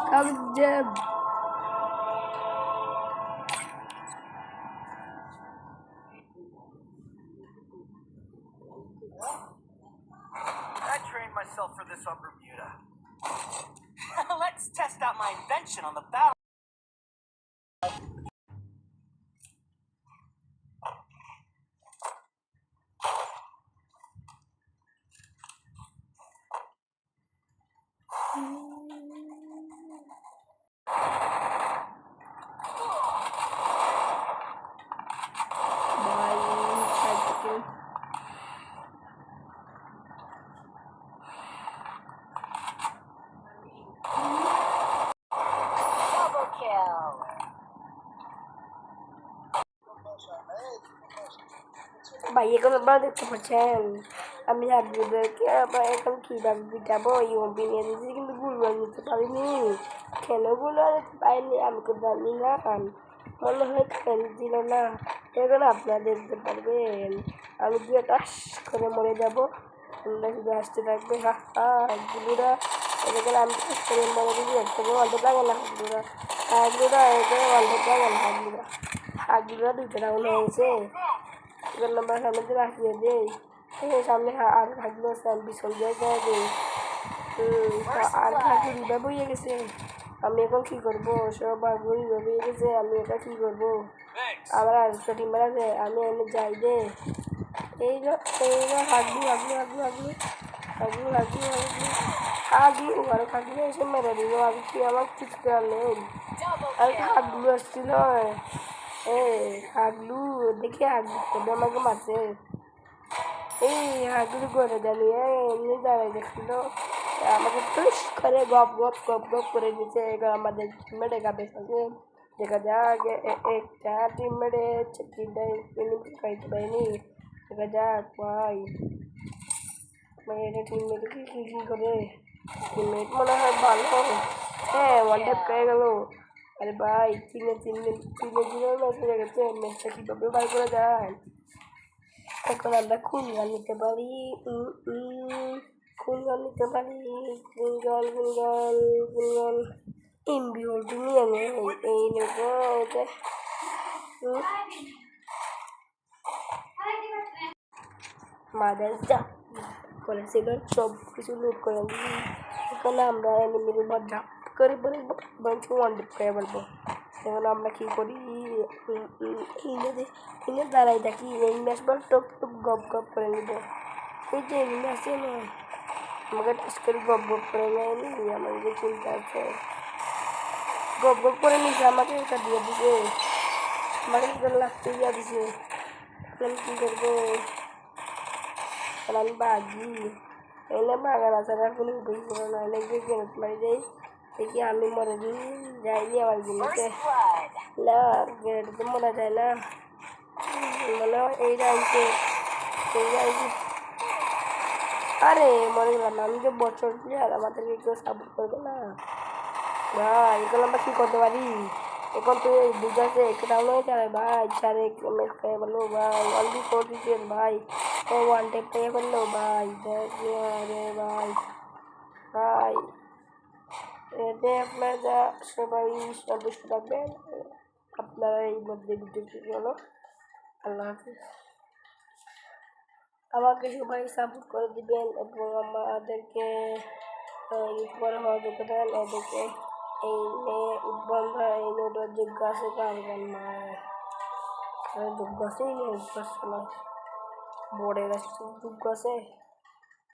Jab. I trained myself for this on Bermuda. Let's test out my invention on the battle. Double kill. ভাই এখন আপনারা দেখতে পাচ্ছেন আমি আপনাদেরকে আবার এখন কীভাবে যাবো ইউপি নিয়ে দিয়েছি কিন্তু গুলো নিতে পারিনি কেন গুলো নিতে পারিনি আমি তো জানি না মনে হয় কেন দিল না এখন আপনারা দেখতে পারবেন আমি গিয়ে টাস করে মরে যাবো তোমরা শুধু আসতে থাকবে গুলোরা এখানে আমি টাস করে মরে দিবি একটু অল্প লাগে না হাগুলোরা এখানে অল্প লাগে না হাগুলোরা দুটো ডাউন হয়েছে এবার নাম্বার সামনে দিয়ে রাখিয়ে দেই সামনে আর থাকলো পিছন দিয়ে দেয় আর থাকি রিভাইভ হয়ে গেছে আমি এখন কী করবো সব আগুন রিভাইভ হয়ে গেছে আমি এটা কী করবো আমার আরেকটা টিমার আছে আমি এনে যাই দে এই হাগলু হাগলু হাগলু হাগলু হাগলু হাগলু হাগলু হাগলু আরো হাগলু এসে মেরে দিল আমি কি আমার কিছু করার নেই আমি হাগলু আসছিল হাগলু দেখি হাগলু তবে আমাকে মারছে এই হাগলু করে জানি এমনি দাঁড়াই দেখছিল আমাকে টুস করে গপ গপ গপ গপ করে দিচ্ছে এবার আমাদের টিমমেটে গাবে সঙ্গে দেখা যাক একটা টিমমেটে খাইতে পারিনি দেখা যাক ভাই এটা টিমমেটে কি করে টিমমেট মনে হয় ভালো হ্যাঁ ওয়ান ট্যাপ পেয়ে গেল আরে ভাই তিনে ম্যাচ হয়ে গেছে ম্যাচটা কীভাবে বার করে যায় এখন আমরা খুনগান নিতে পারি খুনগান নিতে পারি গুনগান ইমবিওলটি নিয়ে নেই এই নেব এটা মাদার যা করেছিল সব কিছু লুট করে এখানে আমরা এনিমির উপর ঝাপ করে বলবো বঞ্চ ওয়ান ডিপ করে বলবো এখন আমরা কী করি ইনে দাঁড়াই থাকি এই ম্যাচ বল টপ টপ গপ গপ করে নিব এই যে এনিমি আছে না আমাকে টাচ করে গপ গপ করে নেয়নি আমাদের চিন্তা আছে গপ গপ করে নিছে আমাকে এটা দিয়ে দিছে আমাকে লাগতে দিয়ে দিছে আমি কী করবো আমি বাগি এনে বাগান আছে আর কোনো উঠেই ছিল না এনে গিয়ে গেরত মারি যাই দেখি আমি মরে দিই যাইনি আমার জিনিসে না গেরত তো মরা যায় না মনে হয় এই যাইছে আরে মরে গেলাম আমি যে বছর আর আমাদেরকে কেউ সাপোর্ট করবে না ভাই এগুলো আমরা কী করতে পারি এখন তো বুঝাচ্ছে একটা ডাউন হয়ে যাবে ভাই চারে ম্যাচ খেয়ে বললো ভাই অলরেডি ফোর দিচ্ছেন ভাই ও ওয়ান টেপ পেয়ে বললো ভাই আরে ভাই ভাই এতে আপনারা সবাই সদস্য থাকবেন আপনারা এই মধ্যে ভিডিওটি হলো আল্লাহ হাফিজ আমাকে সবাই সাপোর্ট করে দিবেন এবং আমাদেরকে ইউটিউবার হওয়া যোগ্য দেন এদেরকে এই উদ্বন্ধ এই নোটের যোগ্য আছে কারণ মায়ের যোগ্য আছে এই যোগ্য আছে বোর্ডের যোগ্য আছে